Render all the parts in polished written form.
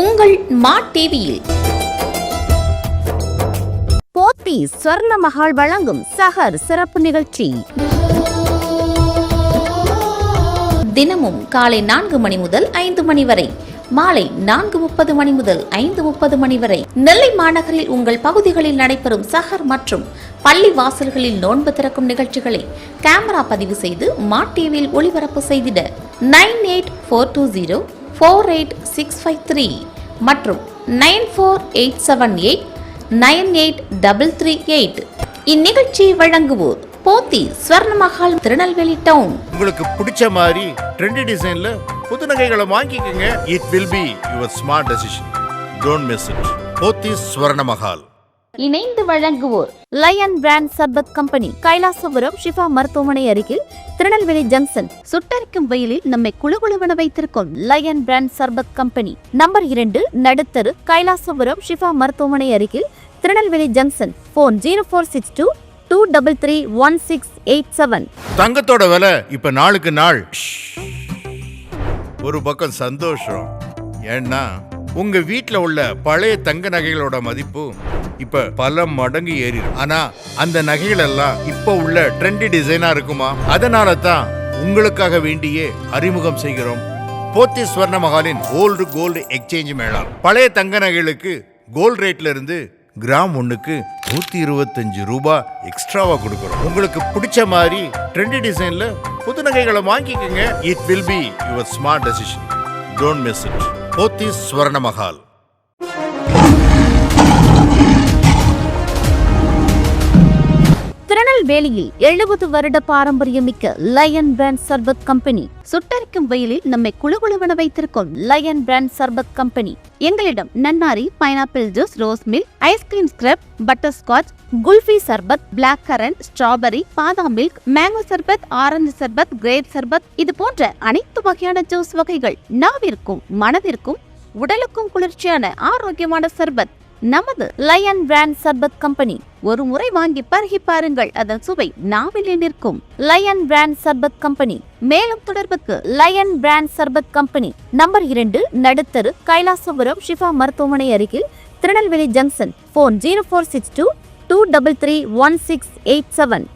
உங்கள் மா டிவியில் போத்தி ஸ்வர்ண மஹால் வழங்கும் சஹர் சிறப்பு நிகழ்ச்சி தினமும் காலை 4 மணி முதல் 5 மணி வரை, மாலை 4:30 மணி முதல் 5:30 மணி வரை நெல்லை மாநகரில் உங்கள் பகுதிகளில் நடைபெறும் சஹர் மற்றும் பள்ளி வாசல்களில் நோன்பு திறக்கும் நிகழ்ச்சிகளை கேமரா பதிவு செய்து மா டிவியில் ஒளிபரப்பு செய்திட 9842048653 மற்றும் 9487898338. இந்நிகழ்ச்சியை வழங்குவோர் போத்தி ஸ்வர்ண மஹால், திருநெல்வேலி டவுன். உங்களுக்கு பிடிச்ச மாதிரி ட்ரெண்டி டிசைன்ல புது நகைகளை வாங்கிக்கங்க. It will be your smart decision. Don't miss it. Pothi Swarna Mahal. இணைந்து வழங்குவோர் lion brand sharbat company, Kailasapuram Shifa மருத்துவமனை அருகில், திருநெல்வேலி ஜங்ஷன். சுட்டரிக்கும் வெயிலில் நம்மை குளுகுளுவென வைத்திருக்கும் lion brand sharbat company. Number 2, நடுத்தரு, Kailasapuram Shifa மருத்துவமனை அருகில், திருநெல்வேலி ஜங்ஷன். போன் 0462231687. தங்கத்தோட விலை இப்ப நாளுக்கு நாள். ஒரு பக்கம் சந்தோஷம், ஏன்னா உங்க வீட்டுல உள்ள பழைய தங்க நகைகளோட மதிப்பு இப்ப பல மடங்கு ஏறி. ஆனா அந்த நகைகள் எல்லாம் இப்ப உள்ள ட்ரெண்டி டிசைனா இருக்குமா? அதனால தான் உங்களுக்காக வேண்டியே அறிமுகம் செய்கிறோம் போத்தி ஸ்வர்ண மஹாலின் ஓல்டு கோல்டு எக்ஸ்சேஞ்ச் மேளா. பழைய தங்க நகைகளுக்கு கோல்டு ரேட்ல இருந்து கிராம் 1க்கு 125 ரூபாய் எக்ஸ்ட்ராவா கொடுக்கிறோம். உங்களுக்கு பிடிச்ச மாதிரி ட்ரெண்டி டிசைன்ல புது நகைகளை வாங்கிக்கங்க. It will be your smart decision. Don't miss it. Pothi Swarna Mahal. திருநெல்வேலியில் 70 வருட பாரம்பரியமிக்க லயன் பிராண்ட் சர்பத் கம்பெனி. சுட்டரிக்கும் வெயிலில் நம்மை குளுகுளுவென வைத்திருக்கும் லயன் பிராண்ட் சர்பத் கம்பெனி. எங்களிடம் நன்னாரி, pineapple juice, rose milk, ice cream scrub, butterscotch, kulfi sharbat, black currant, strawberry, பாதாம் milk, mango sharbat, orange sharbat, grape sharbat, இது போன்ற அனைத்து வகையான ஜூஸ் வகைகள். நாவிற்கும் மனதிற்கும் உடலுக்கும் குளிர்ச்சியான ஆரோக்கியமான சர்பத் நமது லயன் பிராண்ட் சர்பத் கம்பெனி. ஒரு முறை வாங்கி பருகி பாருங்கள், அதன் சுவை நாவிலே நிற்கும். Line brand sharbat company. மேலும் தொடர்புக்கு line brand sharbat company. Number 2, நடுத்தரு, Kailasapuram Shifa மருத்துவமனை அருகில், திருநெல்வேலி ஜங்ஷன். போன் 0462231687.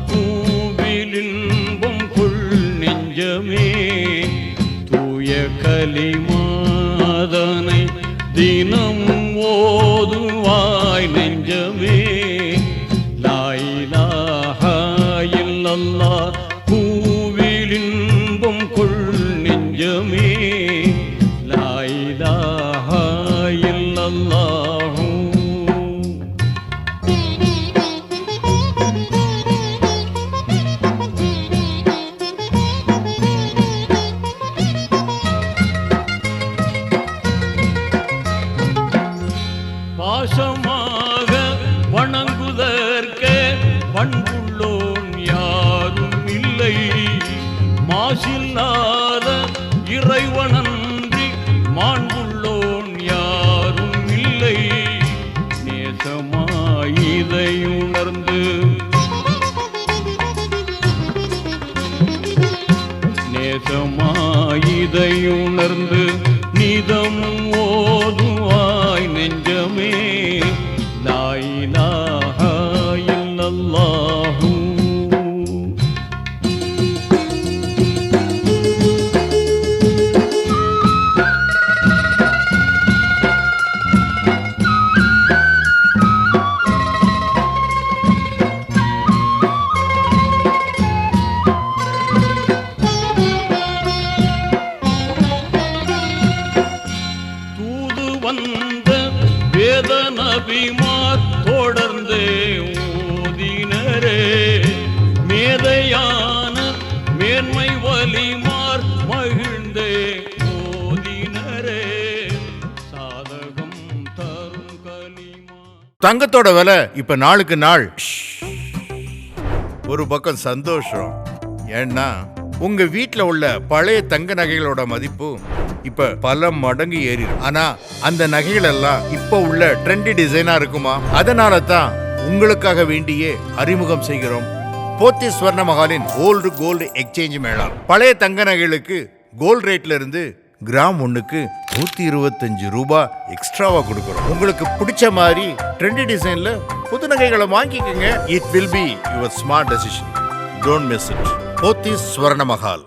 பூவிலின்பம் கொள் நெஞ்சமே, தூய கலிமாதனை தினம் ஓதுவாய் நெஞ்சமே. லா இலாஹா இல்லல்லாஹ், பூவிலின்பம் கொள் நெஞ்சமே. லா இலாஹா இல்லல்லாஹ். பாசமாக வணங்குதற்கே பண்புள்ளோன் யாரும் இல்லை, மாசில்லாத இறைவனன்றி மாண்புள்ளோன் யாரும் இல்லை. நேசமாயிதையுணர்ந்து நேசமாயிதையுணர்ந்து நிதம் ஓதுவாய் நெஞ்சமே. லா இலாஹா இல்லல்லாஹ். தூது வந்த வேதனபிமார் தொடர்ந்தே ஓதினரே, மேதையான மேன்மை வலிமார் மகிழ்ந்தே ஓதினரே, சாதகம் தரும் கலிமா. தங்கத்தோட விலை இப்ப நாளுக்கு நாள். ஒரு பக்கம் சந்தோஷம். ஏன்னா உங்க வீட்ல உள்ள பழைய தங்க நகைகளோட மதிப்பு இப்ப பல மடங்கு ஏறி. ஆனா அந்த நகைகள் எல்லாம் இப்ப உள்ள ட்ரெண்டி டிசைனா இருக்குமா? அதனால தான் உங்களுக்காக வேண்டியே அறிமுகம் செய்கிறோம் போத்தி ஸ்வர்ண மஹாலின் ஓல்டு கோல்டு எக்ஸ்சேஞ்ச் மேளா. பழைய தங்க நகைகளுக்கு கோல்டு ரேட்ல இருந்து கிராம் ஒண்ணுக்கு 125 ரூபாய் எக்ஸ்ட்ராவா கொடுக்குறோம். உங்களுக்கு பிடிச்ச மாதிரி ட்ரெண்டி டிசைன்ல புது நகைகளை வாங்கிக்கங்க. It will be your smart decision. Don't miss it. Pothi Swarna Mahal.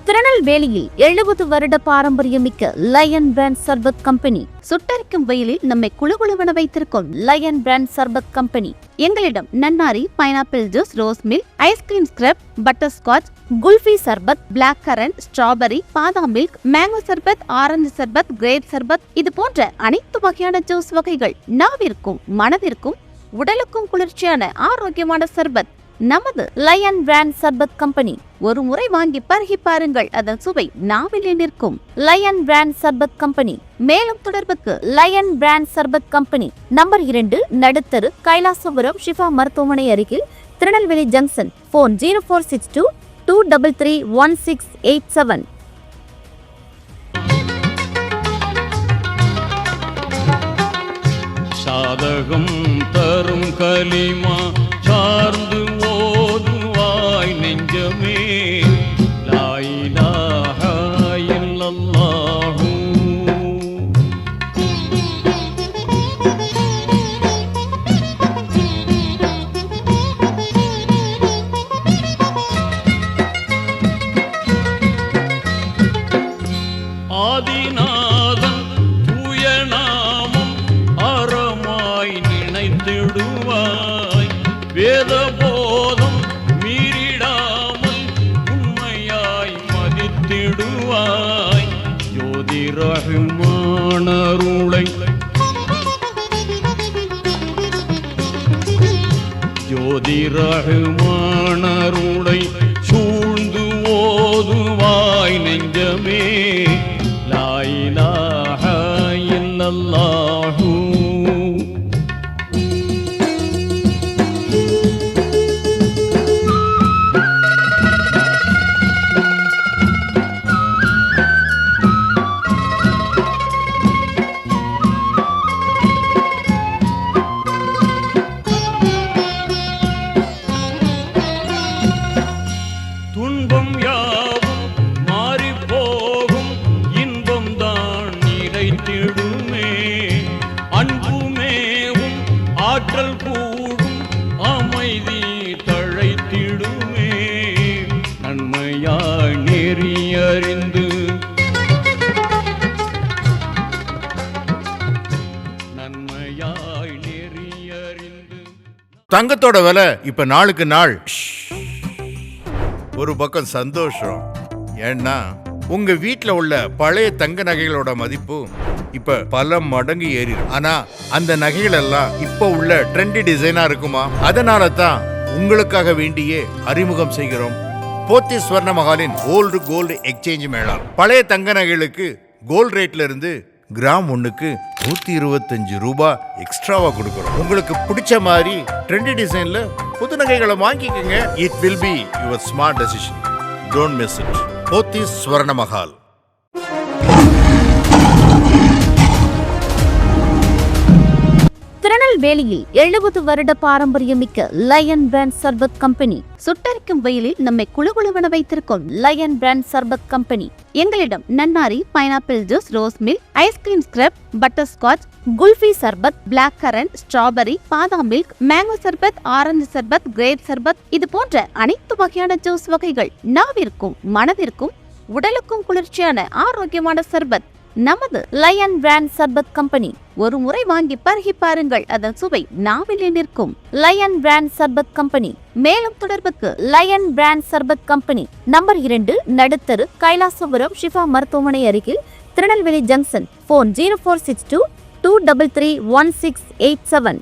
திருநெல்வேலியில் 70 வருட பாரம்பரியமிக்க லயன் பிராண்ட் சர்பத் கம்பெனி. சுட்டரிக்கும் வெயிலில் நம்மை குளுகுளுவென வைத்திருக்கும் லயன் பிராண்ட் சர்பத் கம்பெனி. எங்களிடம் நன்னாரி, pineapple juice, rose milk, ice cream scrub, butterscotch, kulfi sharbat, black currant, strawberry, பாதாம் milk, mango sharbat, orange sharbat, grape sharbat, இது போன்ற அனைத்து வகையான ஜூஸ் வகைகள். நாவிற்கும் மனதிற்கும் உடலுக்கும் குளிர்ச்சியான ஆரோக்கியமான சர்பத் நமது லயன் பிராண்ட் சர்பத் கம்பெனி. ஒரு முறை வாங்கி பருகி பாருங்கள், அதன் சுவை நாவிலே நிற்கும். Line brand sharbat company. மேலும் தொடர்புக்கு line brand sharbat company, number 2, நடுத்தரு, Kailasapuram, Shifa மருத்துவமனை அருகில், திருநெல்வேலி ஜங்ஷன். போன் 0462 233 1687. சாதகம் தரும் கலிமா சார்ந்து ஓதுவாய் நெஞ்சமே. லா இலாஹ இல்லல்லாஹு. ஆதிநாதன் தூய நாமம் அறமாய் நினைத்திடுவாய். வேத போதம் மீறிடாமல் உண்மையாய் மதித்திடுவாய். ஜோதி ரஹ்மானருளை ஜோதி ரஹ்மானருளை சூழ்ந்து ஓதுவாய் நெஞ்சமே. லா இலாஹ இல்லல்லாஹு. துன்பம் யாவும் மாறிப் போகும், இன்பம் தான் நிறைத்திடுமே. அன்புமேவும் ஆற்றல் கூடும், அமைதி தழைத்திடுமே. நன்மையாய் நெறியறிந்து நன்மையாய் நெறியறிந்து. தங்கத்தோட விலை இப்ப நாளுக்கு நாள். ஒரு பக்கம் சந்தோஷம். ஏன்னா உங்க வீட்ல உள்ள பழைய தங்க நகைகளோட மதிப்பு இப்ப பல மடங்கு ஏறி. ஆனா அந்த நகைகள் எல்லாம் இப்ப உள்ள ட்ரெண்டி டிசைனா இருக்குமா? அதனால தான் உங்களுக்காக வேண்டியே அறிமுகம் செய்கிறோம் போத்தி ஸ்வர்ண மஹாலின் ஓல்டு கோல்டு எக்ஸ்சேஞ்ச் மேளா. பழைய தங்க நகைகளுக்கு கோல்டு ரேட்ல இருந்து கிராம் ஒண்ணுக்கு 125 ரூபாய் எக்ஸ்ட்ராவா கொடுக்குறோம். உங்களுக்கு பிடிச்ச மாதிரி ட்ரெண்டி டிசைன்ல புது நகைகளை வாங்கிக்கங்க. It will be your smart decision. Don't miss it. Pothi Swarna Mahal. திருநெல்வேலியில் 70 வருட பாரம்பரியமிக்க லயன் பிராண்ட் சர்பத் கம்பெனி. சுட்டரிக்கும் வெயிலில் நம்மை குளுகுளுவென வைத்திருக்கும் லயன் பிராண்ட் சர்பத் கம்பெனி. எங்களிடம் நன்னாரி, pineapple juice, rose milk, ice cream scrub, butterscotch, kulfi sharbat, black currant, strawberry, பாதாம் milk, mango sharbat, orange sharbat, grape sharbat, இது போன்ற அனைத்து வகையான ஜூஸ் வகைகள். நாவிற்கும் மனதிற்கும் உடலுக்கும் குளிர்ச்சியான ஆரோக்கியமான சர்பத் நமது லயன் பிராண்ட் சர்பத் கம்பெனி. ஒரு முறை வாங்கி பருகி பாருங்கள், அதன் சுவை நாவிலே நிற்கும். Line brand sharbat company. மேலும் தொடர்புக்கு line brand sharbat company, number 2, நடுத்தரு, Kailasapuram, Shifa மருத்துவமனை அருகில், திருநெல்வேலி ஜங்ஷன். போன் 0462 233 1687.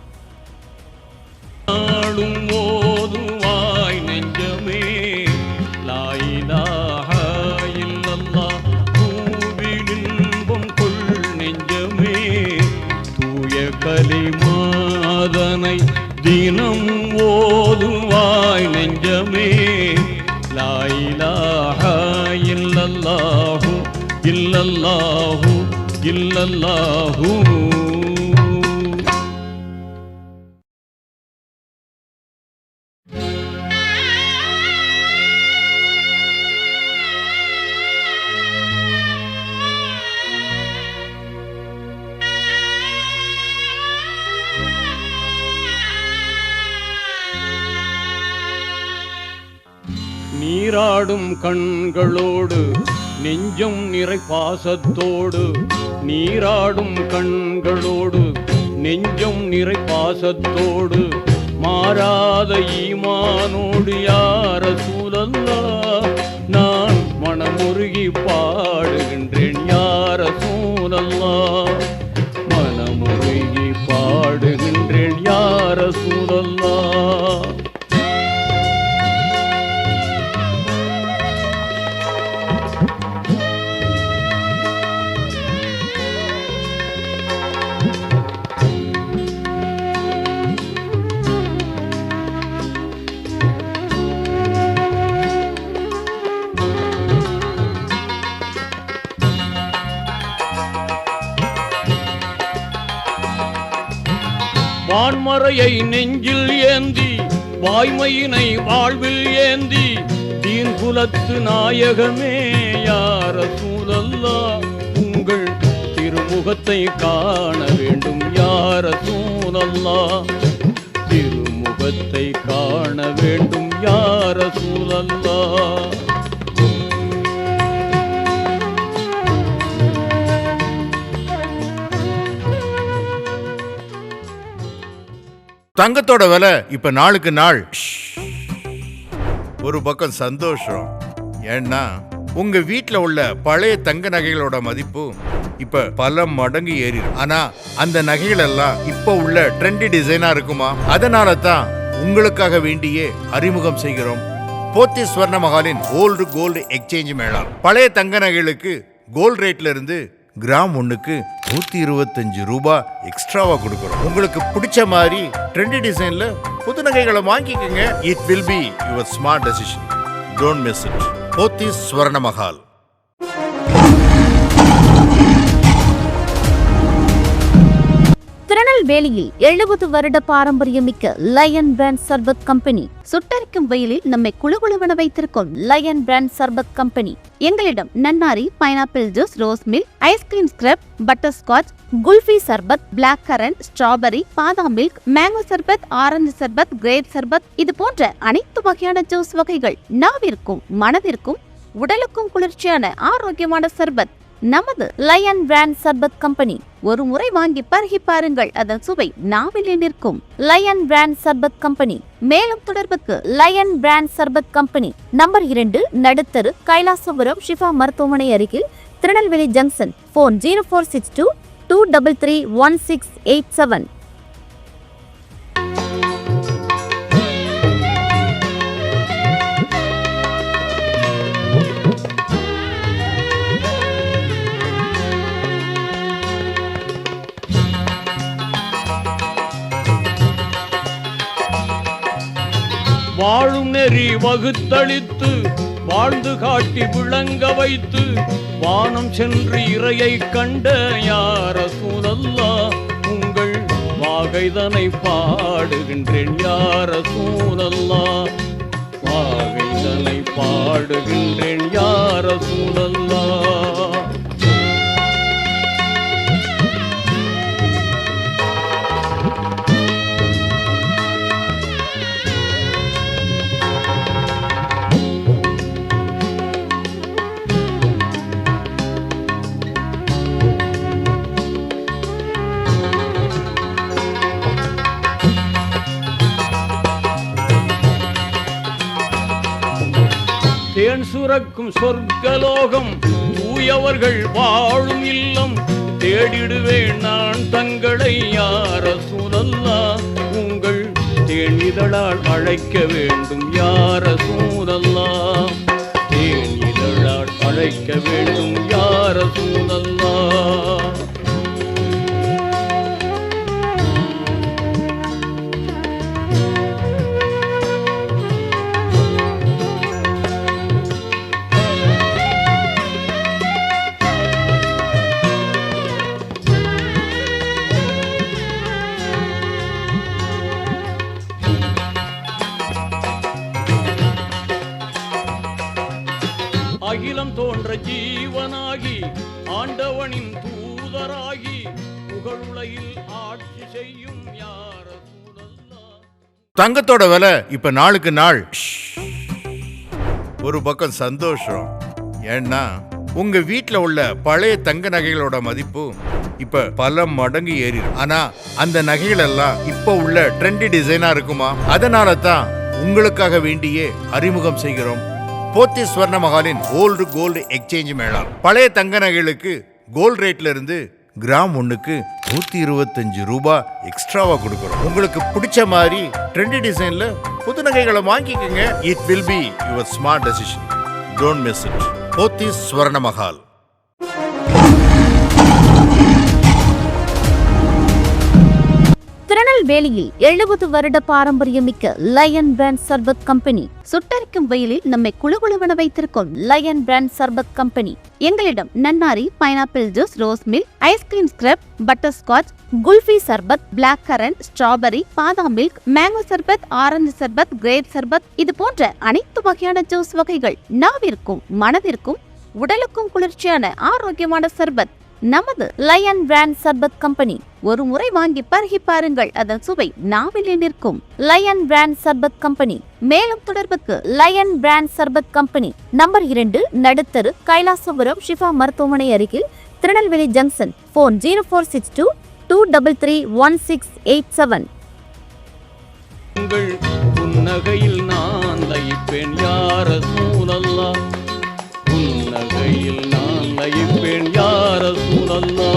கலிமாதனை தினம் ஓதுவாய் நெஞ்சமே. லா இலாஹா இல்லல்லாஹு இல்லல்லாஹு இல்லல்லாஹு. நீராடும் கண்களோடு நெஞ்சம் நிறை பாசத்தோடு, நீராடும் கண்களோடு நெஞ்சம் நிறை பாசத்தோடு, மாறாத ஈமானோடு யா ரசூலல்லாஹ் நான் மனமுருகி பாடுகின்றேன் யா ரசூலல்லாஹ், மனமுருகி பாடுகின்றேன் யா ரசூலல்லாஹ். வான்மறையை நெஞ்சில் ஏந்தி வாய்மையினை வாழ்வில் ஏந்தி, தீன் குலத்து நாயகமே யா ரசூலல்லாஹ் உங்கள் திருமுகத்தை காண வேண்டும் யா ரசூலல்லாஹ், திருமுகத்தை காண வேண்டும் யா ரசூலல்லாஹ். தங்கத்தோட விலை இப்ப நாளுக்கு நாள். ஒரு பக்கம் சந்தோஷம், ஏன்னா உங்க வீட்ல உள்ள பழைய தங்க நகைகளோட மதிப்பு இப்ப பல மடங்கு ஏறி. ஆனா அந்த நகைகள் எல்லாம் இப்ப உள்ள ட்ரெண்டி டிசைனா இருக்குமா? அதனால தான் உங்களுக்காக வேண்டியே அறிமுகம் செய்கிறோம் போத்தீஸ் ஸ்வர்ண மஹாலின் ஓல்டு கோல்டு எக்ஸ்சேஞ்ச் மேளா. பழைய தங்க நகைகளுக்கு கோல்டு ரேட்ல இருந்து கிராம் ஒண்ணுக்கு 125 ரூபாய் எக்ஸ்ட்ராவா கொடுக்கிறோம். உங்களுக்கு பிடிச்ச மாதிரி ட்ரெண்டி டிசைன்ல புது நகைகளை வாங்கிக்கோங்க. It will be your smart decision. Don't miss it. Pothys Swarna Mahal. திருநெல்வேலியில் 70 வருட பாரம்பரியமிக்க லயன் பிராண்ட் சர்பத் கம்பெனி. சுட்டரிக்கும் வெயிலில் நம்மை குளுகுளுவென வைத்திருக்கும் லயன் பிராண்ட் சர்பத் கம்பெனி. எங்களிடம் நன்னாரி, pineapple juice, rose milk, ice cream scrub, butterscotch, kulfi sharbat, black currant, strawberry, பாதாம் milk, mango sharbat, orange sharbat, grape sharbat, இது போன்ற அனைத்து வகையான ஜூஸ் வகைகள். நாவிற்கும் மனதிற்கும் உடலுக்கும் குளிர்ச்சியான ஆரோக்கியமான சர்பத் நமது லயன் பிராண்ட் சர்பத் கம்பெனி. ஒரு முறை வாங்கி பருகி பாருங்கள், அதன் சுவை நாவிலே நிற்கும். Line brand sharbat company. மேலும் தொடர்புக்கு line brand sharbat company, number 2, நடுத்தரு, Kailasapuram, Shifa மருத்துவமனை அருகில், திருநெல்வேலி ஜங்ஷன். போன் 0462 233 1687. வாழும் நெறி வகுத்தளித்து வாழ்ந்து காட்டி விளங்க வைத்து, வானம் சென்று இறையை கண்ட யா ரசூலல்லாஹ் உங்கள் வாகைதனை பாடுகின்றேன் யா ரசூலல்லாஹ், வாகைதனை பாடுகின்றேன் யா ரசூலல்லாஹ். தேன் சுரக்கும் சொர்க்கலோகம், தூயவர்கள் வாழும் இல்லம், தேடிடுவேன் நான் தங்களை யா ரசூலல்லாஹ் உங்கள் தேன் இதழால் அழைக்க வேண்டும் யா ரசூலல்லாஹ், தேன் இதழால் அழைக்க வேண்டும் யா ரசூலல்லாஹ். என்ற ஜீவனாகி ஆண்டவனின் தூதராகி புகழுலகில் ஆட்சி செய்யும் யார சூழல்லா. தங்கத்தோட விலை இப்ப நாளுக்கு நாள் ஒரு பக்கம் சந்தோஷம். ஏன்னா உங்க வீட்ல உள்ள பழைய தங்க நகைகளோட மதிப்பு இப்ப பல மடங்கு ஏறி. ஆனா அந்த நகைகள் எல்லாம் இப்ப உள்ள ட்ரெண்டி டிசைனா இருக்குமா? அதனால தான் உங்களுக்காக வேண்டியே அறிமுகம் செய்கிறோம் போத்தி ஸ்வர்ண மஹாலின் ஓல்டு கோல்டு எக்ஸ்சேஞ்ச் மேளா. பழைய தங்க நகைகளுக்கு கோல்டு ரேட்ல இருந்து கிராம் ஒண்ணுக்கு 125 ரூபாய் எக்ஸ்ட்ராவா கொடுக்கிறோம். உங்களுக்கு பிடிச்ச மாதிரி ட்ரெண்டி டிசைன்ல புது நகைகளை வாங்கிக்கோங்க. It will be your smart decision. Don't miss it. Pothi Swarna Mahal. திருநெல்வேலியில் 70 வருட பாரம்பரியமிக்க லயன் பிராண்ட் சர்பத் கம்பெனி. சுட்டரிக்கும் வெயிலில் நம்மை குளுகுளுவென வைத்திருக்கும் லயன் பிராண்ட் சர்பத் கம்பெனி. எங்களிடம் நன்னாரி, pineapple juice, rose milk, ice cream scrub, butterscotch, kulfi sharbat, black currant, strawberry, பாதாம் milk, mango sharbat, orange sharbat, grape sharbat, இது போன்ற அனைத்து வகையான ஜூஸ் வகைகள். நாவிற்கும் மனதிற்கும் உடலுக்கும் குளிர்ச்சியான ஆரோக்கியமான சர்பத் நமது லயன் பிராண்ட் சர்பத் கம்பெனி. ஒரு முறை வாங்கி பருகி பாருங்கள், அதன் சுவை நாவிலே நிற்கும். Line brand sharbat company. மேலும் தொடர்புக்கு line brand sharbat company, number 2, நடுத்தரு, Kailasapuram, Shifa மருத்துவமனை அருகில், திருநெல்வேலி ஜங்ஷன். போன் 0462 233 1687. உங்கள் புன்னகையில் நான் லயிப்பேன் யார சூழல்லா. புன்னகையில் நான் லயிப்பேன் யார சூழல்லா.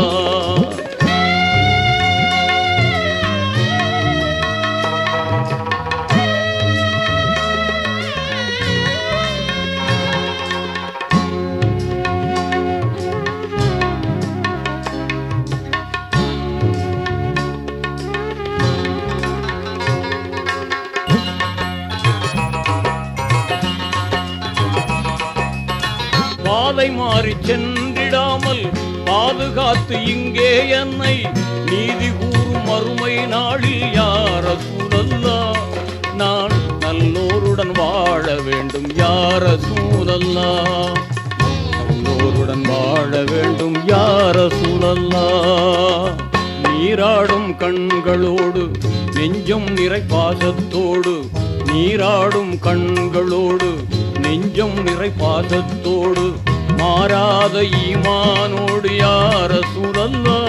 பாதை மாறி சென்றிடாமல் பாதுகாத்து இங்கே என்னை நீதி கூறும் மறுமை நாளில் யார சூழல்லா. நான் நல்லோருடன் வாழ வேண்டும் யார சூழல்லா. நல்லோருடன் வாழ வேண்டும் யார சூழல்லா. நீராடும் கண்களோடு நெஞ்சம் நிறை பாசத்தோடு, நீராடும் கண்களோடு நெஞ்சம் நிறை பாசத்தோடு, மாறாத ஈமானோடு யார சூழல்லா.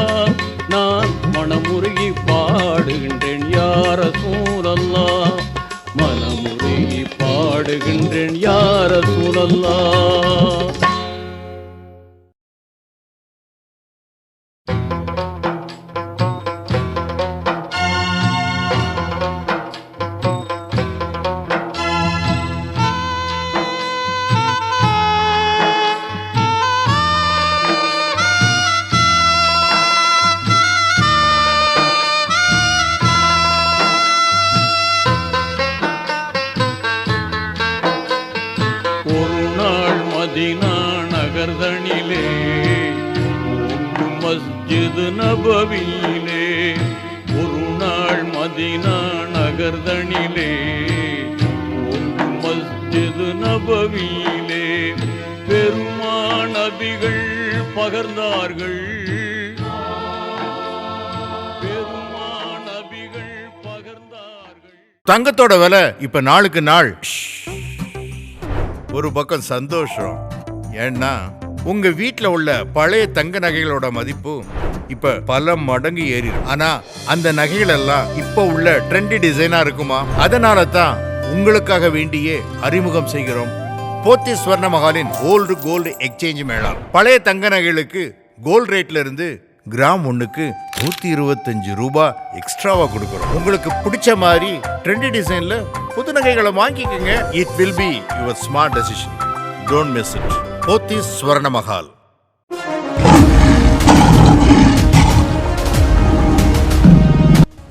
நான் மனமுருகி பாடுகின்றேன் யார சூழல்லா. மனமுருகி பாடுகின்றேன் யார சூழல்லா. மதீனா நகர்தனிலே ஓங்கும் மஸ்ஜிது நபவியிலே. ஒரு நாள் மதீனா நகர்தனிலே ஓங்கும் மஸ்ஜிது நபவியிலே. பெருமான் நபிகள் பகர்ந்தார்கள், பெருமான் நபிகள் பகர்ந்தார்கள். தங்கத்தோட விலை இப்ப நாளுக்கு நாள் ஒரு பக்கம் சந்தோஷம். ஏன்னா உங்க வீட்ல உள்ள பழைய தங்க நகைகளோட மதிப்பு இப்ப பல மடங்கு ஏறி. ஆனா அந்த நகைகள் எல்லாம் இப்ப உள்ள ட்ரெண்டி டிசைனா இருக்குமா? அதனால தான் உங்களுக்காக வேண்டியே அறிமுகம் செய்கிறோம் போத்தி ஸ்வர்ண மஹாலின் ஓல்டு கோல்டு எக்ஸ்சேஞ்ச் மேளா. பழைய தங்க நகைகளுக்கு கோல்டு ரேட்ல இருந்து கிராம் ஒண்ணுக்கு 125 ரூபாய் எக்ஸ்ட்ராவா கொடுக்கிறோம். உங்களுக்கு பிடிச்ச மாதிரி ட்ரெண்டி டிசைன்ல புது நகைகளை வாங்கிக்கோங்க. It will be your smart decision. Don't miss it. Pothi Swarna Mahal.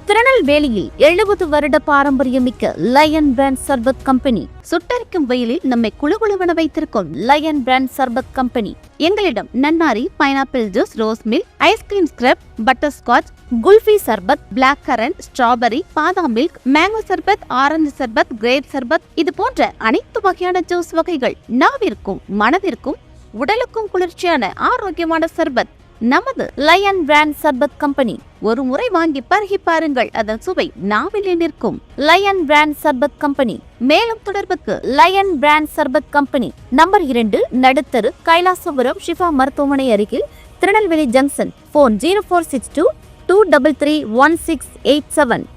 திருநெல்வேலியில் 70 வருட பாரம்பரியமிக்க லயன் பிராண்ட் சர்பத் கம்பெனி. சுட்டரிக்கும் வெயிலில் நம்மை குளுகுளுவென வைத்திருக்கும் லயன் பிராண்ட் சர்பத் கம்பெனி. எங்களிடம் நன்னாரி, pineapple juice, rose milk, ice cream scrub, butterscotch, kulfi sharbat, black currant, strawberry, பாதாம் milk, mango sharbat, orange sharbat, grape sharbat, இது போன்ற அனைத்து வகையான ஜூஸ் வகைகள். நாவிற்கும் மனதிற்கும் உடலுக்கும் குளிர்ச்சியான ஆரோக்கியமான சர்பத் நமது லயன் பிராண்ட் சர்பத் கம்பெனி. ஒரு முறை வாங்கி பருகி பாருங்கள், அதன் சுவை நாவிலே நிற்கும். Line brand sharbat company. மேலும் தொடர்புக்கு line brand sharbat company, number 2, நடுத்தரு, Kailasapuram, Shifa மருத்துவமனை அருகில், திருநெல்வேலி ஜங்ஷன். போன் 0462 233 1687.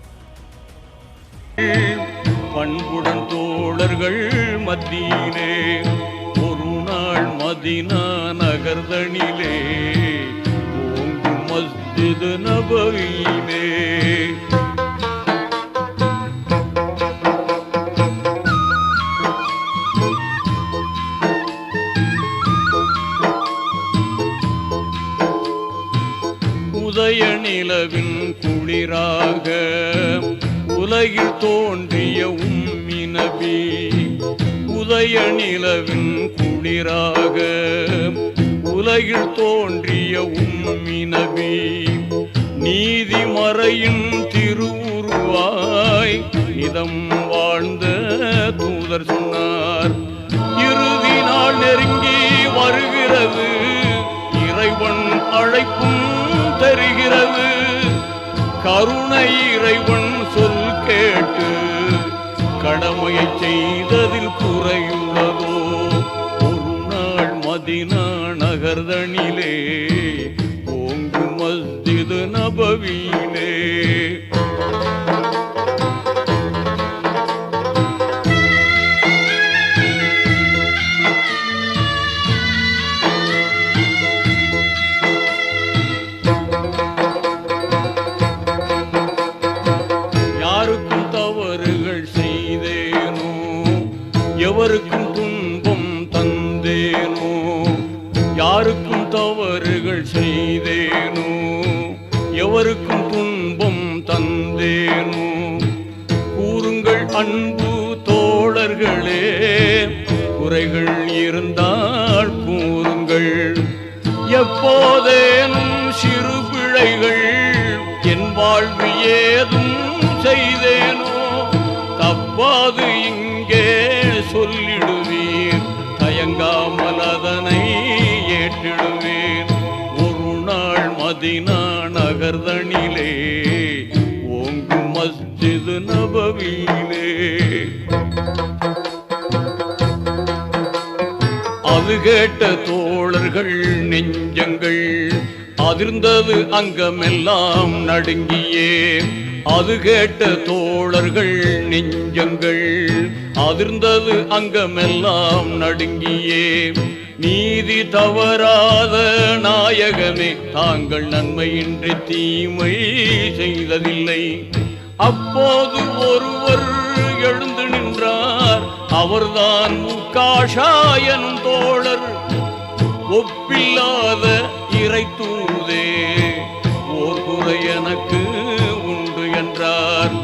பண்புடன் தோழர்கள் மத்தியிலே ஒரு நாள் மதீனா நகர்தனிலே ஓங்கும் மஸ்ஜித் நபவியிலே உதய நிலவின் குளிராக உலகில் தோன்றிய உம்மி நபி. உதய நிலவின் குளிராக உலகில் தோன்றிய உம்மி நபி. நீதி மறையின் திருவுருவாய் நிதம் வாழ்ந்த தூதர் சொன்னார், இறுதி நாள் நெருங்கி வருகிறது, இறைவன் அழைப்பும் தருகிறது. கருணை இறைவன் சொல் கேட்டு கடமையை செய்ததில் குறையுள்ளதோ. ஒரு நாள் மதீனா நகர்தனிலே ஓங்கு மஸ்ஜித் நபவியிலே. எவருக்கும் துன்பம் தந்தேனோ, யாருக்கும் தவறுகள் செய்தேனோ, எவருக்கும் துன்பம் தந்தேனோ. கூறுங்கள் அன்பு தோழர்களே, குறைகள் இருந்தால் கூறுங்கள். எப்போதேனும் சிறு பிழைகள் என் வாழ்வு ஏதும் செய்தேனோ, தப்பாது இங்கே சொல்லிடுவீர், தயங்காமல் அதனை ஏற்றிடுவீர். ஒரு நாள் மதீனா நகர்தனிலே ஓங்கு மஸ்ஜித் நபவியிலே. அது கேட்ட தோழர்கள் நெஞ்சங்கள் அதிர்ந்தது, அங்கமெல்லாம் நடுங்கியே. அது கேட்ட தோழர்கள் நெஞ்சங்கள் அதிர்ந்தது, அங்கமெல்லாம் நடுங்கியே. நீதி தவறாத நாயகமே, தாங்கள் நன்மையின்றி தீமை செய்ததில்லை. அப்போது ஒருவர் எழுந்து நின்றார், அவர்தான் உக்காஷாயனும் தோழர். ஒப்பில்லாத இறை தூதே, ஓர் குறை எனக்கு உண்டு என்றார்.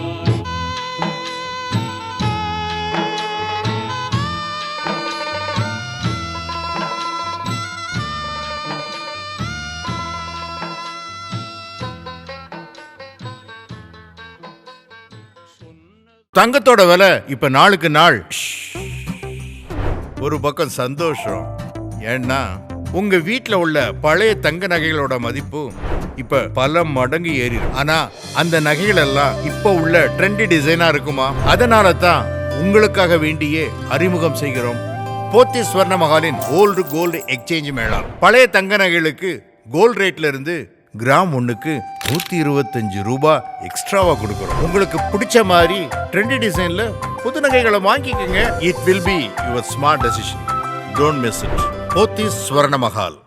தங்கத்தோட விலை இப்ப நாளுக்கு நாள். ஒரு பக்கம் சந்தோஷம், ஏன்னா உங்க வீட்டுல உள்ள பழைய தங்க நகைகளோட மதிப்பு இப்ப பல மடங்கு ஏறி. ஆனா அந்த நகைகள் எல்லாம் இப்ப உள்ள ட்ரெண்டி டிசைனா இருக்குமா? அதனால தான் உங்களுக்காக வேண்டியே அறிமுகம் செய்கிறோம் போத்தீஸ் ஸ்வர்ண மஹாலின் ஓல்டு கோல்டு எக்ஸ்சேஞ்ச் மேளா. பழைய தங்க நகைகளுக்கு கோல்டு ரேட்ல இருந்து கிராம் 1க்கு 125 ரூபாய் எக்ஸ்ட்ராவா கொடுக்குறோம். உங்களுக்கு பிடிச்ச மாதிரி ட்ரெண்டி டிசைன்ல புது நகைகளை வாங்கிக்கோங்க. It will be your smart decision. Don't miss it. Pothys Swarna Mahal.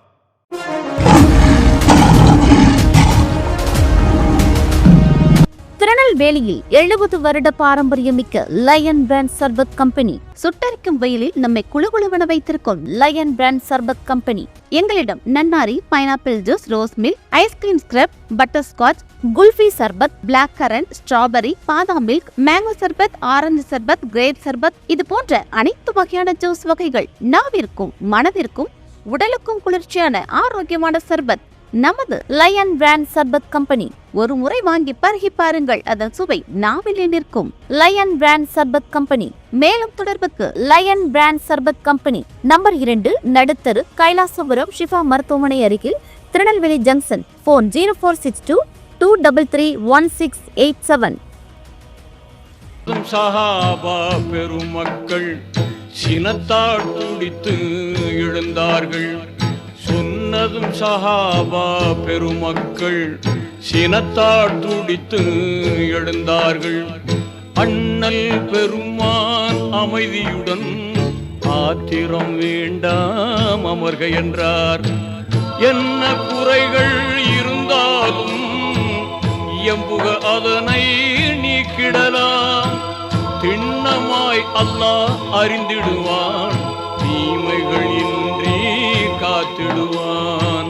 திருநெல்வேலியில் 70 வருட பாரம்பரியமிக்க லயன் பிராண்ட் சர்பத் கம்பெனி. சுட்டரிக்கும் வெயிலில் நம்மை குளுகுளுவென வைத்திருக்கும் லயன் பிராண்ட் சர்பத் கம்பெனி. எங்களிடம் நன்னாரி, pineapple juice, rose milk, ice cream scrub, butterscotch, kulfi sharbat, black currant, strawberry, பாதாம் milk, mango sharbat, orange sharbat, grape sharbat, இது போன்ற அனைத்து வகையான ஜூஸ் வகைகள். நாவிற்கும் மனதிற்கும் உடலுக்கும் குளிர்ச்சியான ஆரோக்கியமான சர்பத் நமது லயன் பிராண்ட் சர்பத் கம்பெனி. ஒரு முறை வாங்கி பருகி பாருங்கள், அதன் சுவை நாவிலே நிற்கும். Line brand sharbat company. மேலும் தொடர்புக்கு line brand sharbat company, number 2, நடுத்தரு, Kailasapuram, Shifa மருத்துவமனை அருகில், திருநெல்வேலி ஜங்ஷன். போன் 0462 233 1687. சஹாபா பெருமக்கள் சினத்தால் துடித்து எழுந்தார்கள். சொன்னதும் சஹாபா பெருமக்கள் சினத்தால் துடித்து எழுந்தார்கள். அண்ணல் பெருமான் அமைதியுடன் ஆத்திரம் வேண்டாம் அமர்க என்றார். என்ன குறைகள் இருந்தாலும் எம்புக அதனை நீக்கிடலாம். திண்ணமாய் அல்லாஹ் அறிந்திடுவான், தீமைகள் இன்றி காத்திடுவான்.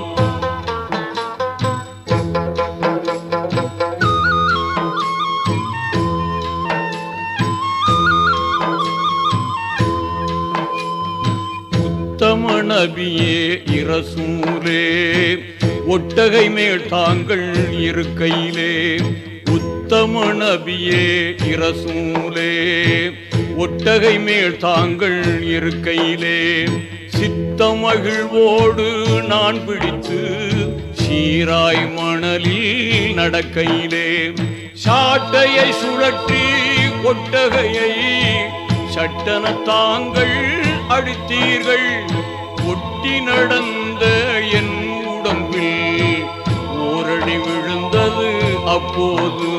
உத்தம நபியே இரசூலே, ஒட்டகை மேல் தாங்கள் இருக்கையிலே. உத்தம நபியே இரசூலே, ஒட்டகை மேல் தாங்கள் இருக்கையிலே. சித்தமகிழ்வோடு நான் பிடித்து சீராய் மணலில் நடக்கையிலே. சாட்டையை சுழற்றி ஒட்டகையை சட்டன தாங்கள் அடித்தீர்கள். ஒட்டி நடந்த என் உடம்பில் ஓரடி விழுந்தது அப்போது.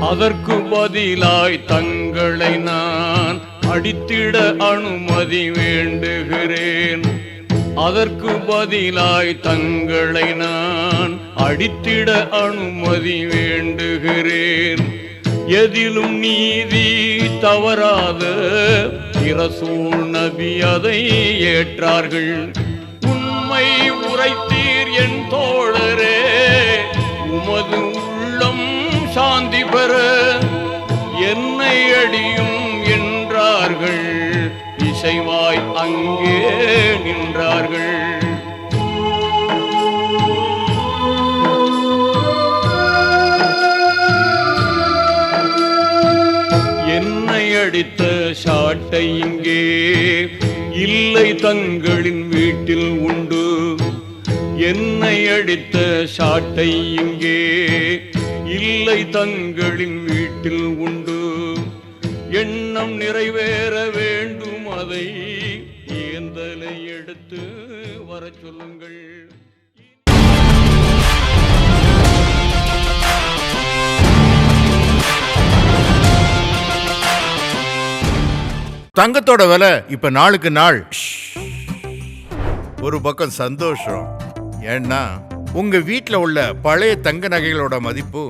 அதற்கு பதிலாய் தங்களை நான் அடித்திட அனுமதி வேண்டுகிறேன். அதற்கு பதிலாய் தங்களை நான் அடித்திட அனுமதி வேண்டுகிறேன். எதிலும் நீதி தவறாத இரசூல் நபி அதை ஏற்றார்கள். உண்மை உரைத்தீர் என் தோழரே, உமது உள்ளம் சாந்தி பெற என்னை அடியும் என்றார்கள். இசைவாய் அங்கே நின்றார்கள். என்னை அடித்த சாட்டை இங்கே இல்லை தங்களின் வீட்டில் உண்டு. என்னை அடித்த சாட்டை இங்கே இல்லை தங்களின் வீட்டில் உண்டு. எண்ணம் நிறைவேற வேண்டும், அதை ஏந்தலை எடுத்து வர சொல்லுங்கள். தங்கத்தோட விலை இப்ப நாளுக்கு நாள். ஒரு பக்கம் சந்தோஷம், ஏன்னா உங்க வீட்டுல உள்ள பழைய தங்க நகைகளோட மதிப்பு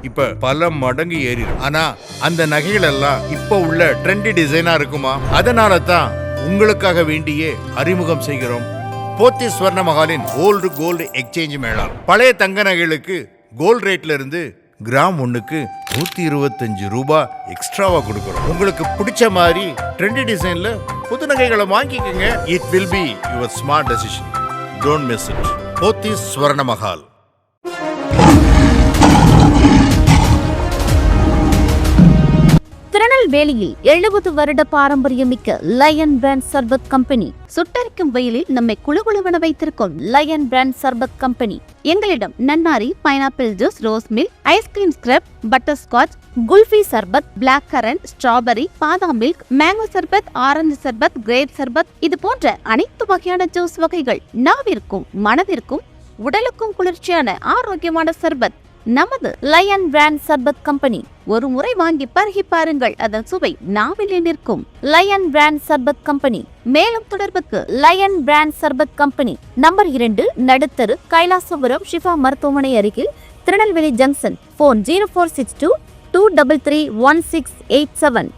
இப்ப பல மடங்கு ஏறி. ஆனா அந்த நகைகள் எல்லாம் இப்ப உள்ள ட்ரெண்டி டிசைனா இருக்குமா? அதனால தான் உங்களுக்காக வேண்டியே அறிமுகம் செய்கிறோம் போத்தி ஸ்வர்ண மஹாலின் ஓல்டு கோல்டு எக்ஸ்சேஞ்ச் மேளா. பழைய தங்க நகைகளுக்கு கோல்டு ரேட்ல இருந்து கிராம் 1க்கு 125 ரூபாய் எக்ஸ்ட்ராவா கொடுக்கிறோம். உங்களுக்கு பிடிச்ச மாதிரி ட்ரெண்டி டிசைன்ல புது நகைகளை வாங்கிக்கோங்க. It will be your smart decision. Don't miss it. Pothi Swarna Mahal. திருநெல்வேலியில் 70 வருட பாரம்பரியமிக்க லயன் பிராண்ட் சர்பத் கம்பெனி. சுட்டரிக்கும் வெயிலில் நம்மை குளுகுளுவென வைத்திருக்கும் லயன் பிராண்ட் சர்பத் கம்பெனி. எங்களிடம் நன்னாரி, pineapple juice, rose milk, ice cream scrub, butterscotch, kulfi sharbat, black currant, strawberry, பாதாம் milk, mango sharbat, orange sharbat, grape sharbat, இது போன்ற அனைத்து வகையான ஜூஸ் வகைகள். நாவிற்கும் மனதிற்கும் உடலுக்கும் குளிர்ச்சியான ஆரோக்கியமான சர்பத். நமது லயன் பிராண்ட் சர்பத் கம்பெனி. ஒரு முறை வாங்கி பருகி பாருங்கள், அதன் சுவை நாவிலே நிற்கும். Line brand sharbat company. மேலும் தொடர்புக்கு line brand sharbat company, number 2, நடுத்தரு, Kailasapuram, Shifa மருத்துவமனை அருகில், திருநெல்வேலி ஜங்ஷன். போன் 0462 233 1687.